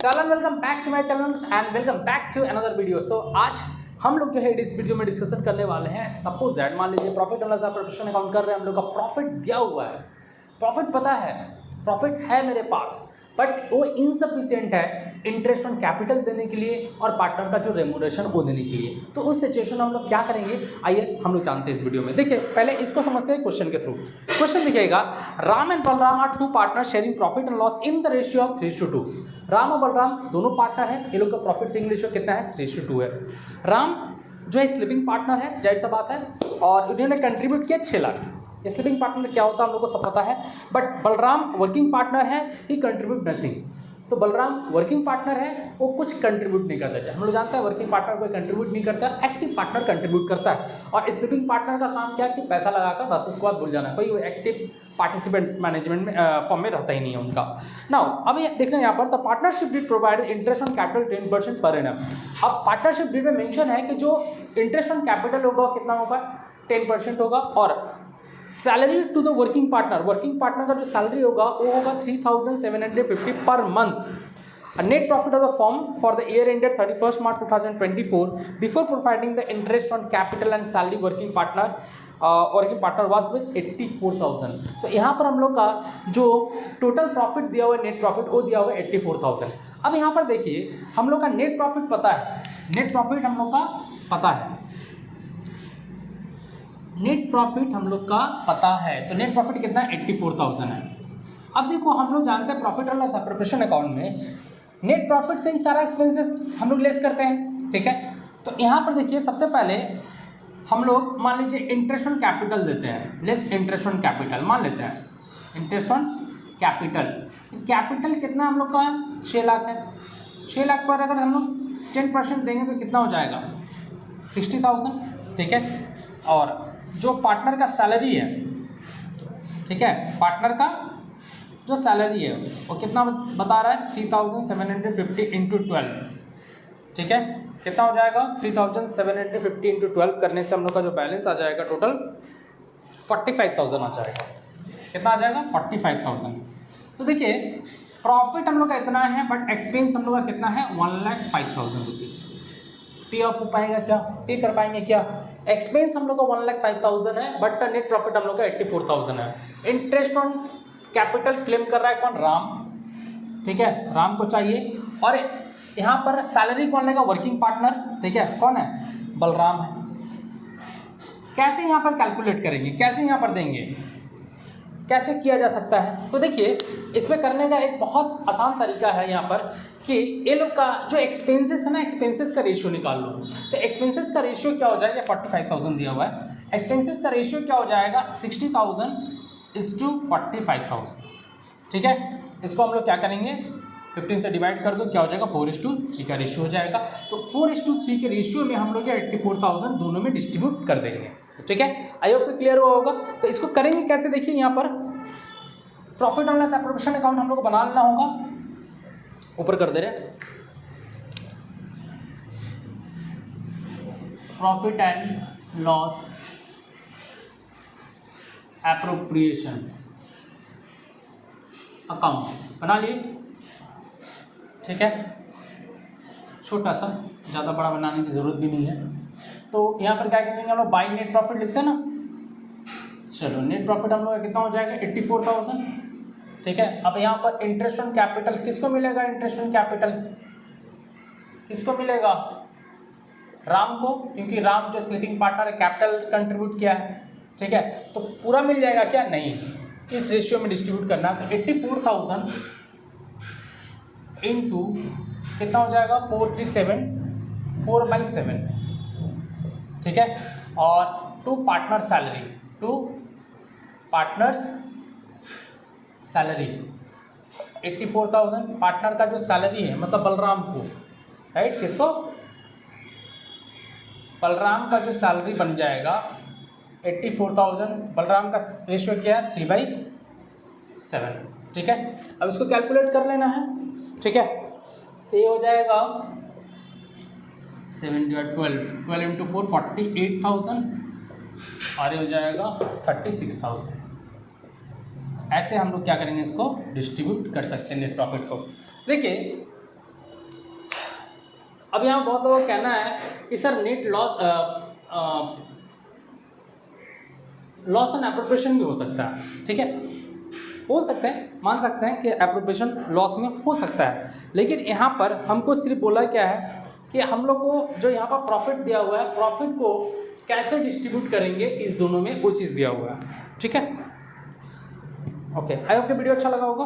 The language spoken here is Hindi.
Channel welcome back to my channel and welcome back to another video. So आज हम लोग जो है इस वीडियो में डिस्कशन करने वाले हैं। सपोज दैट मान लीजिए profit and loss profession account कर रहे हैं, हम लोग का प्रॉफिट दिया हुआ है, प्रॉफिट पता है, प्रॉफिट है मेरे पास, बट वो इनसफिशिएंट है इंटरेस्ट ऑन कैपिटल देने के लिए और पार्टनर का जो रेम्यूनरेशन वो देने के लिए। तो उस सिचुएशन में हम लोग क्या करेंगे, आइए हम लोग जानते हैं इस वीडियो में। देखिए पहले इसको समझते हैं क्वेश्चन के थ्रू। क्वेश्चन दिखेगा, Ram and Balram are two partner sharing profit and loss in the ratio of 3:2। Ram और बलराम दोनों पार्टनर हैं, ये लोग का प्रॉफिट शेयरिंग रेशियो कितना है, 3:2 है। राम जो है स्लीपिंग पार्टनर है, जाहिर सा बात है, और इन्होंने कंट्रीब्यूट किया 6 लाख। स्लीपिंग पार्टनर क्या होता है हम लोग को सब पता है, बट बलराम वर्किंग पार्टनर है, ही कंट्रीब्यूट नथिंग। तो बलराम वर्किंग पार्टनर है, वो कुछ कंट्रीब्यूट नहीं करता है। हम लोग जानते हैं वर्किंग पार्टनर कोई कंट्रीब्यूट नहीं करता, एक्टिव पार्टनर कंट्रीब्यूट करता है। और स्लीपिंग पार्टनर का काम क्या है, सिर्फ पैसा लगाकर बस उसके बाद भूल जाना, कोई एक्टिव पार्टिसिपेंट मैनेजमेंट में फॉर्म में रहता ही नहीं है उनका। नाउ अब ये देखना यहाँ पर, the partnership deed provide interest on capital 10% per annum. अब पार्टनरशिप डीड में मेंशन है कि जो इंटरेस्ट ऑन कैपिटल होगा कितना होगा, 10% होगा। और salary to the working partner का जो सैलरी होगा वो होगा 3,750 per month. Net profit of the firm for the year ended 31 March 2024 before providing the interest on capital and salary working partner was with 84,000। तो यहाँ पर हम लोग का जो टोटल प्रॉफिट दिया हुआ है, नेट प्रॉफिट वो दिया हुआ है 84,000। अब यहाँ पर देखिए हम लोग का नेट प्रॉफिट पता है, नेट प्रॉफिट हम लोग का पता है, नेट प्रॉफिट हम लोग का पता है। तो नेट प्रॉफिट कितना है, 84,000 है। अब देखो हम लोग जानते हैं profit and loss preparation account में नेट प्रॉफिट से ही सारा एक्सपेंसेस हम लोग लेस करते हैं, ठीक है। तो यहाँ पर देखिए सबसे पहले हम लोग मान लीजिए इंटरेस्ट ऑन कैपिटल देते हैं, लेस इंटरेस्ट ऑन कैपिटल मान लेते हैं, इंटरेस्ट ऑन कैपिटल। तो कैपिटल कितना हम लोग का 6 लाख है। 6 लाख पर अगर हम लोग 10% देंगे तो कितना हो जाएगा, 60,000, ठीक है। और जो पार्टनर का सैलरी है, ठीक है, पार्टनर का जो सैलरी है वो कितना बता रहा है, 3,750 इंटू 12, ठीक है। कितना हो जाएगा, 3,750 इंटू 12 करने से हम लोग का जो बैलेंस आ जाएगा टोटल 45,000 आ जाएगा। कितना आ जाएगा, 45,000। तो देखिए प्रॉफिट हम लोग का इतना है, बट एक्सपेंस हम लोग का कितना है, 1,05,000 रुपीज़। पे ऑफ हो पाएगा क्या, पे कर पाएंगे क्या। एक्सपेंस हम लोग का 1,05,000 है, बट नेट प्रॉफिट हम लोग का 84,000 है। इंटरेस्ट ऑन कैपिटल क्लेम कर रहा है कौन, राम, ठीक है, राम को चाहिए। और यहाँ पर सैलरी कौन लेगा, वर्किंग पार्टनर, ठीक है, कौन है, बलराम है। कैसे यहाँ पर कैलकुलेट करेंगे, कैसे यहाँ पर देंगे, कैसे किया जा सकता है। तो देखिए इसमें करने का एक बहुत आसान तरीका है यहाँ पर कि ये लोग का जो एक्सपेंसेस है ना, एक्सपेंसेस का रेशियो निकाल लो। तो एक्सपेंसेस का रेशियो क्या हो जाएगा, 45,000 दिया हुआ है, एक्सपेंसेस का रेशियो क्या हो जाएगा, 60,000 इज टू 45,000, ठीक है। इसको हम लोग क्या करेंगे, 15 से डिवाइड कर दो, क्या हो जाएगा, 4:3 का रेशियो हो जाएगा। तो 4:3 के रेशियो में हम लोग 84,000 दोनों में डिस्ट्रीब्यूट कर देंगे, ठीक है। आई होप क्लियर हुआ होगा। तो इसको करेंगे कैसे, देखिए यहाँ पर प्रॉफिट एंड लॉस प्रोफिशन अकाउंट हम लोग को बना लेना होगा, ऊपर कर दे रहे, profit and loss appropriation account बना लिए, ठीक है। छोटा सा, ज़्यादा बड़ा बनाने की ज़रूरत भी नहीं है। तो यहाँ पर क्या करेंगे हम लोग, बाई नेट प्रॉफिट लिखते हैं ना। चलो नेट प्रॉफिट हम लोग का कितना हो जाएगा, 84,000, ठीक है। अब यहाँ पर इंटरेस्ट ऑन कैपिटल किसको मिलेगा, इंटरेस्ट ऑन कैपिटल किसको मिलेगा, राम को, क्योंकि राम जो स्लीपिंग पार्टनर है कैपिटल कंट्रीब्यूट किया है, ठीक है। तो पूरा मिल जाएगा क्या, नहीं, इस रेशियो में डिस्ट्रीब्यूट करना। तो 84,000 इंटू कितना हो जाएगा, 437, 4/7, ठीक है। और to partner salary, to partners salary 84,000, partner का जो सैलरी है मतलब बलराम को, राइट, किसको, बलराम का जो सैलरी बन जाएगा 84,000, बलराम का रेशियो क्या है, 3/7, ठीक है। अब इसको कैलकुलेट कर लेना है, ठीक है। तो ये हो जाएगा 7/12 इंटू 4 48,000 और ये हो जाएगा 36,000। ऐसे हम लोग क्या करेंगे, इसको डिस्ट्रीब्यूट कर सकते हैं नेट प्रॉफिट को। देखिए अब यहाँ बहुत लोगों का कहना है कि sir net loss loss and appropriation भी हो सकता है, ठीक है, बोल सकते हैं, मान सकते हैं कि एप्रोप्रिएशन लॉस में हो सकता है, लेकिन यहाँ पर हमको सिर्फ बोला क्या है कि हम लोग को जो यहाँ पर प्रॉफिट दिया हुआ है, प्रॉफिट को कैसे डिस्ट्रीब्यूट करेंगे इस दोनों में वो चीज़ दिया हुआ है, ठीक है। ओके, आई होप कि वीडियो अच्छा लगा होगा।